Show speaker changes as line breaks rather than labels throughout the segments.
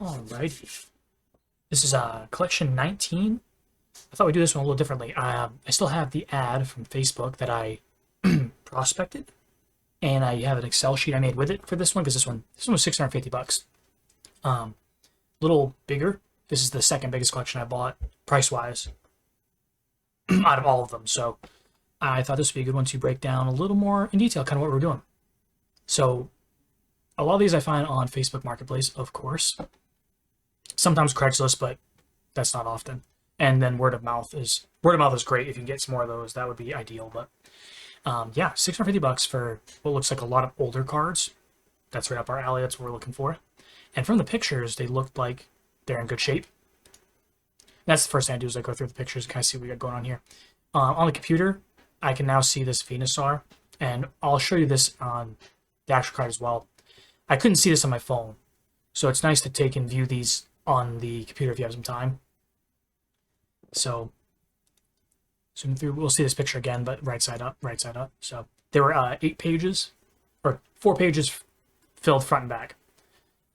Alrighty. This is collection 19. I thought we'd do this one a little differently. I still have the ad from Facebook that I prospected, and I have an Excel sheet I made with it for this one because this one was 650 bucks. Little bigger. This is the second biggest collection I bought price wise out of all of them. So I thought this would be a good one to break down a little more in detail, kind of what we're doing. So a lot of these I find on Facebook Marketplace, of course. Sometimes Craigslist, but that's not often. And then word of mouth is great. If you can get some more of those, that would be ideal. But yeah, 650 bucks for what looks like a lot of older cards. That's right up our alley. That's what we're looking for. And from the pictures, they looked like they're in good shape. That's the first thing I do is I go through the pictures and kind of see what we got going on here. On the computer, I can now see this Venusaur, and I'll show you this on the actual card as well. I couldn't see this on my phone, so it's nice to take and view these on the computer if you have some time. So, zoom through, we'll see this picture again, but right side up, right side up. So, there were 8 pages, or 4 pages filled front and back.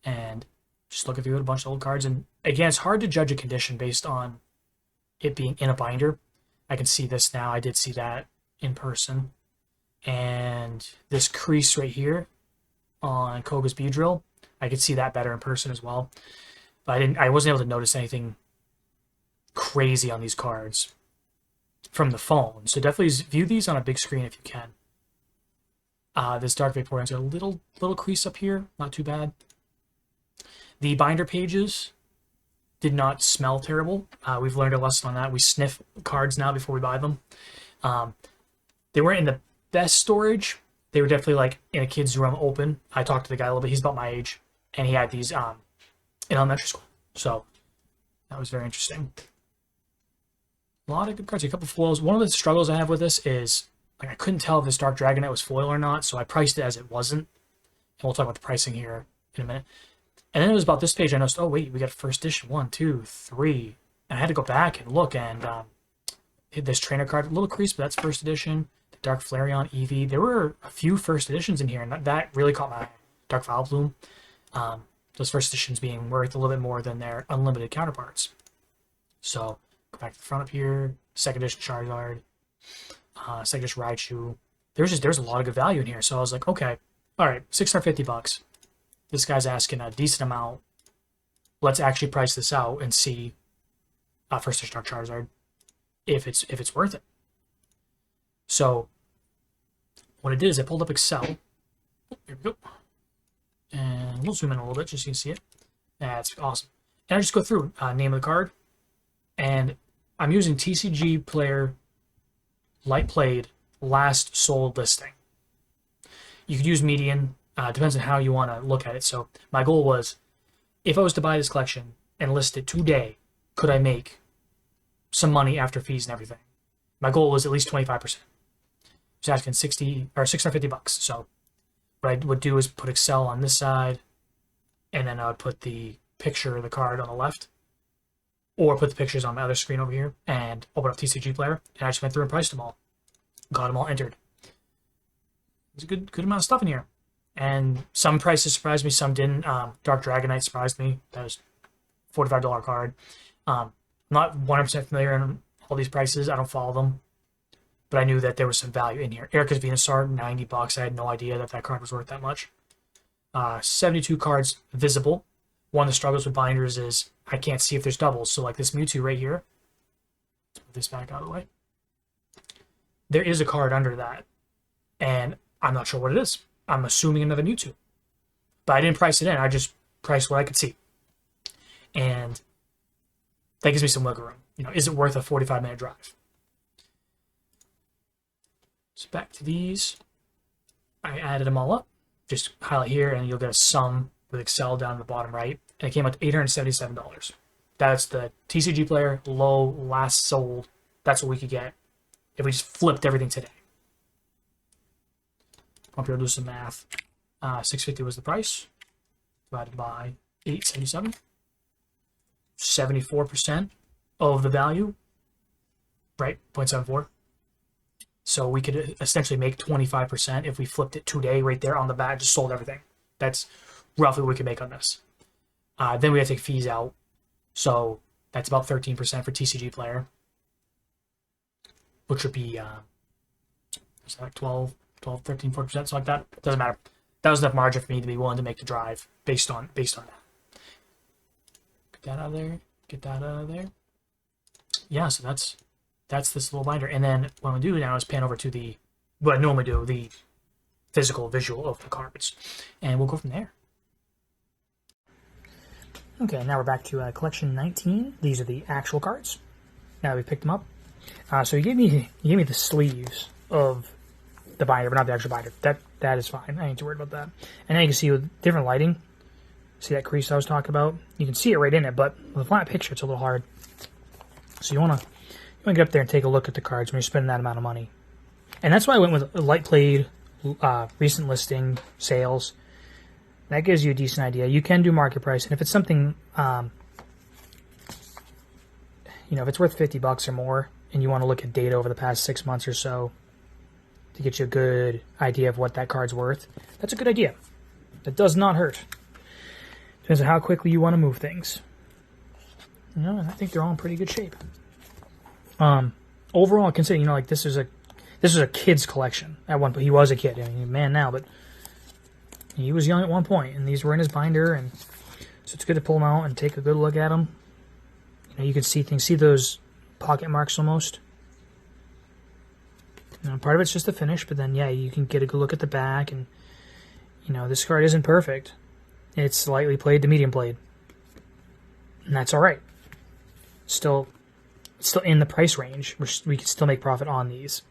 And just looking through a bunch of old cards. And again, it's hard to judge a condition based on it being in a binder. I can see this now. I did see that in person. And this crease right here on Koga's Beedrill, I could see that better in person as well. But I wasn't able to notice anything crazy on these cards from the phone. So definitely view these on a big screen if you can. This Dark Vaporeon's got a little crease up here, not too bad. The binder pages did not smell terrible. We've learned a lesson on that. We sniff cards now before we buy them. They weren't in the best storage. They were definitely like in a kid's room open. I talked to the guy a little bit. He's about my age, and he had these in elementary school. So that was very interesting. A lot of good cards. A couple foils. One of the struggles I have with this is like I couldn't tell if this Dark Dragonite was foil or not, so I priced it as it wasn't. And we'll talk about the pricing here in a minute. And then it was about this page I noticed, oh wait, we got first edition, 1, 2, 3. And I had to go back and look and hit this trainer card, a little crease, but that's first edition. The Dark Flareon Eevee. There were a few first editions in here, and that really caught my eye. Dark Vileplume. Those first editions being worth a little bit more than their unlimited counterparts. So go back to the front up here. Second edition Charizard. Second edition Raichu. There's a lot of good value in here. So I was like, okay, all right, 650 bucks. This guy's asking a decent amount. Let's actually price this out and see first edition Dark Charizard if it's worth it. So what I did is I pulled up Excel. Oh, here we go. And we'll zoom in a little bit just so you can see it. That's awesome. And I just go through name of the card, and I'm using TCG player light played last sold listing. You could use median. Depends on how you want to look at it. So my goal was, if I was to buy this collection and list it today, could I make some money after fees and everything? My goal was at least 25%. I was asking 650 bucks. So what I would do is put Excel on this side, and then I would put the picture of the card on the left, or put the pictures on my other screen over here, and open up TCG Player, and I just went through and priced them all. Got them all entered. There's a good amount of stuff in here. And some prices surprised me, some didn't. Dark Dragonite surprised me. That was a $45 card. I'm not 100% familiar in all these prices. I don't follow them. But I knew that there was some value in here. Erica's Venusaur, 90 bucks. I had no idea that card was worth that much. 72 cards visible. One of the struggles with binders is I can't see if there's doubles. So like this Mewtwo right here. Let's move this back out of the way. There is a card under that. And I'm not sure what it is. I'm assuming another Mewtwo. But I didn't price it in. I just priced what I could see. And that gives me some wiggle room. You know, is it worth a 45-minute drive? So back to these. I added them all up. Just highlight here, and you'll get a sum with Excel down in the bottom right. And it came out to $877. That's the TCG player, low, last sold. That's what we could get if we just flipped everything today. I'll be able to do some math. 650 was the price, divided by 877. 74% of the value, right? 0.74. So we could essentially make 25% if we flipped it today right there on the bat, just sold everything. That's roughly what we could make on this. Then we have to take fees out. So that's about 13% for TCG player, which would be like 12, 13, 14%, something like that. Doesn't matter. That was enough margin for me to be willing to make the drive based on that. Get that out of there. Get that out of there. Yeah, so that's this little binder. And then what I'm going to do now is pan over to what I normally do, the physical visual of the cards. And we'll go from there. Okay, now we're back to collection 19. These are the actual cards. Now we picked them up. So you gave me the sleeves of the binder, but not the actual binder. That is fine. I ain't too worried about that. And now you can see with different lighting, see that crease I was talking about? You can see it right in it, but with a flat picture, it's a little hard. So you want to get up there and take a look at the cards when you're spending that amount of money. And that's why I went with light played, recent listing, sales. That gives you a decent idea. You can do market price, and if it's something, if it's worth $50 or more, and you want to look at data over the past 6 months or so to get you a good idea of what that card's worth, that's a good idea. That does not hurt. Depends on how quickly you want to move things. I think they're all in pretty good shape. Overall, considering this is a kid's collection at one point. He was a kid. I mean, he's a man now, but he was young at one point, and these were in his binder, and so it's good to pull them out and take a good look at them. You can see things, see those pocket marks almost. Part of it's just the finish, but then you can get a good look at the back, and this card isn't perfect. It's lightly played to medium played, and that's all right. Still in the price range. We can still make profit on these.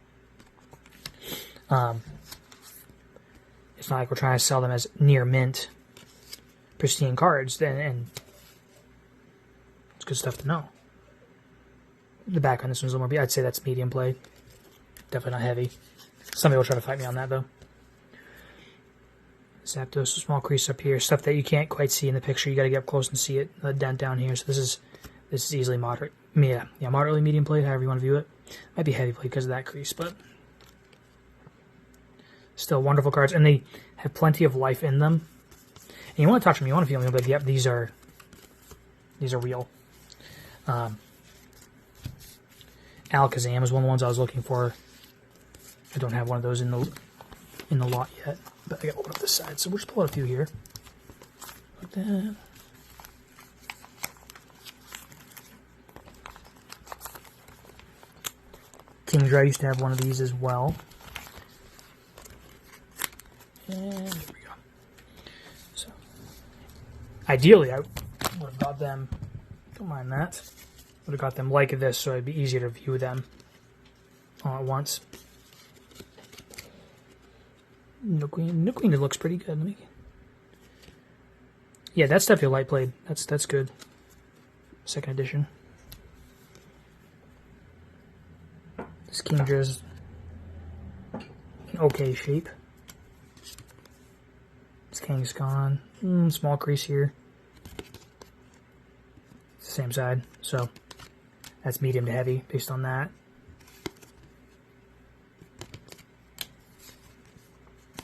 It's not like we're trying to sell them as near mint, pristine cards, and it's good stuff to know. The back on this one's a little more, I'd say that's medium play. Definitely not heavy. Some people try to fight me on that, though. Zapdos, small crease up here, stuff that you can't quite see in the picture. You got to get up close and see it. The dent down here. So this is easily moderate. Yeah, moderately medium plate, however you want to view it. Might be heavy plate because of that crease, but still wonderful cards, and they have plenty of life in them. And you want to touch them, you want to feel them, but yep, these are real. Alakazam is one of the ones I was looking for. I don't have one of those in the lot yet, but I got one up this side, so we'll just pull out a few here. Like that. Kingdra, I used to have one of these as well. And there we go. So, ideally, I would have got them, don't mind that, would have got them like this so it'd be easier to view them all at once. Nook looks pretty good. Yeah, that's definitely light played. That's good. Second edition. This Kingdra's in okay shape. This King's gone. Small crease here. It's the same side, so that's medium to heavy based on that.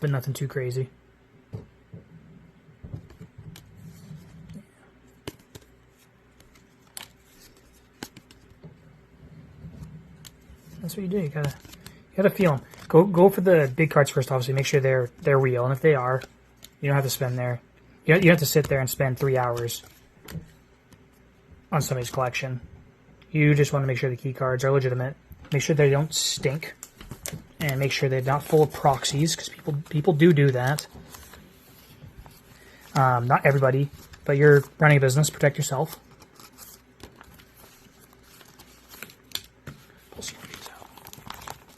But nothing too crazy. That's what you do. You gotta feel them. Go for the big cards first. Obviously, make sure they're real, and if they are, you don't have to spend there. You don't have to sit there and spend 3 hours on somebody's collection. You just want to make sure the key cards are legitimate. Make sure they don't stink, and make sure they're not full of proxies, because people do that. Not everybody, but you're running a business. Protect yourself.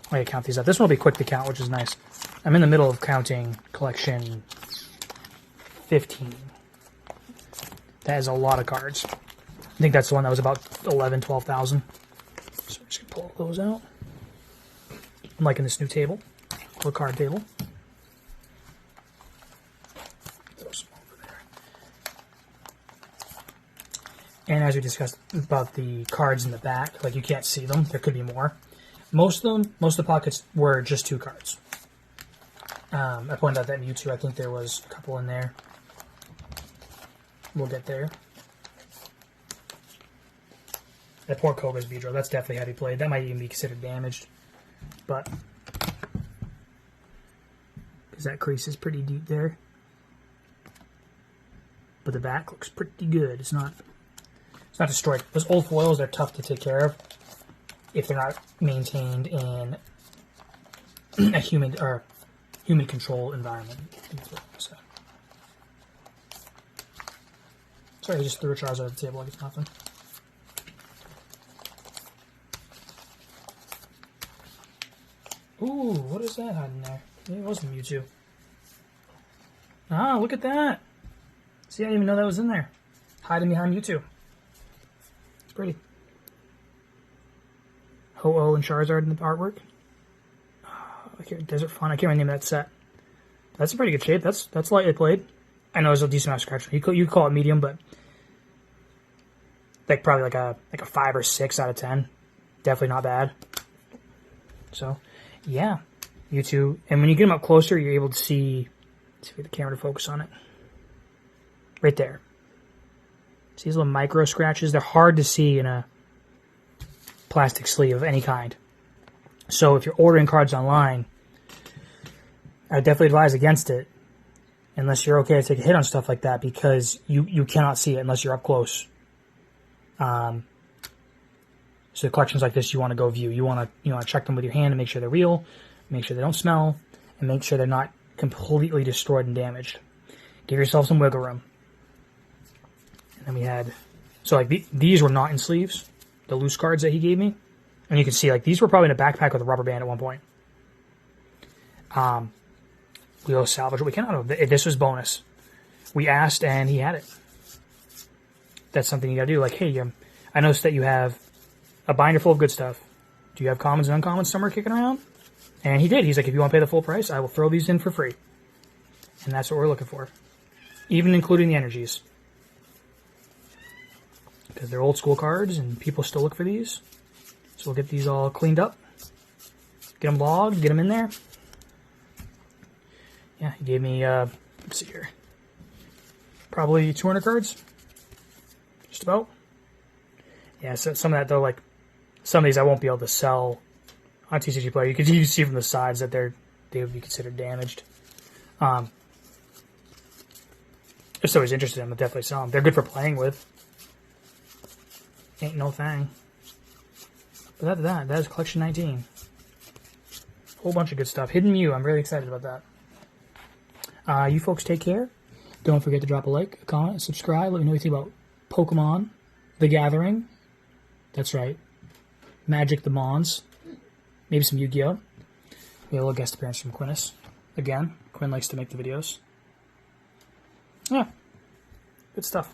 I count these up. This one will be quick to count, which is nice. I'm in the middle of counting collection 15. That is a lot of cards. I think that's the one that was about 11,000, 12,000. So I'm just going to pull all those out. I'm liking this new table, little card table. Throw some over there. And as we discussed about the cards in the back, like you can't see them. There could be more. Most of the pockets were just 2 cards. I pointed out that Mewtwo, I think there was a couple in there. we'll get there. That poor Koga's Beedrill, that's definitely heavy played. That might even be considered damaged. But, because that crease is pretty deep there. But the back looks pretty good. It's not destroyed. Those old foils, they're tough to take care of if they're not maintained in a human control environment. So. Sorry, I just threw a Charizard at the table like it's nothing. Ooh, what is that hiding there? Maybe it wasn't Mewtwo. Ah, look at that. See, I didn't even know that was in there. Hiding behind Mewtwo. It's pretty. Ho-Oh and Charizard in the artwork. Desert Fawn. I can't remember the name of that set. That's a pretty good shape. That's lightly played. I know it's a decent amount of scratch. You call it medium, but like probably like a 5 or 6 out of 10. Definitely not bad. So, yeah, Mewtwo. And when you get them up closer, you're able to see. Let's see if we get the camera to focus on it. Right there. See these little micro scratches? They're hard to see in a plastic sleeve of any kind. So if you're ordering cards online, I definitely advise against it unless you're okay to take a hit on stuff like that, because you cannot see it unless you're up close. So collections like this, you want to go view. You want to check them with your hand and make sure they're real, make sure they don't smell, and make sure they're not completely destroyed and damaged. Give yourself some wiggle room. And then we had, so like these were not in sleeves, the loose cards that he gave me. And you can see, like, these were probably in a backpack with a rubber band at one point. We'll salvage what we can out of it. This was bonus. We asked, and he had it. That's something you gotta do. Like, hey, I noticed that you have a binder full of good stuff. Do you have commons and uncommons somewhere kicking around? And he did. He's like, if you want to pay the full price, I will throw these in for free. And that's what we're looking for. Even including the energies. Because they're old school cards, and people still look for these. So we'll get these all cleaned up, get them logged, get them in there. Yeah, he gave me, let's see here, probably 200 cards, just about. Yeah, so some of that though, like some of these I won't be able to sell on TCG Player. You can see from the sides that they would be considered damaged. If somebody's interested in them, I'll definitely sell them. They're good for playing with. Ain't no thing. But that is collection 19. Whole bunch of good stuff. Hidden Mew, I'm really excited about that. You folks take care. Don't forget to drop a like, a comment, subscribe. Let me know what you think about Pokemon, The Gathering. That's right. Magic the Mons. Maybe some Yu-Gi-Oh! We have a little guest appearance from Quinnis. Again, Quinn likes to make the videos. Yeah. Good stuff.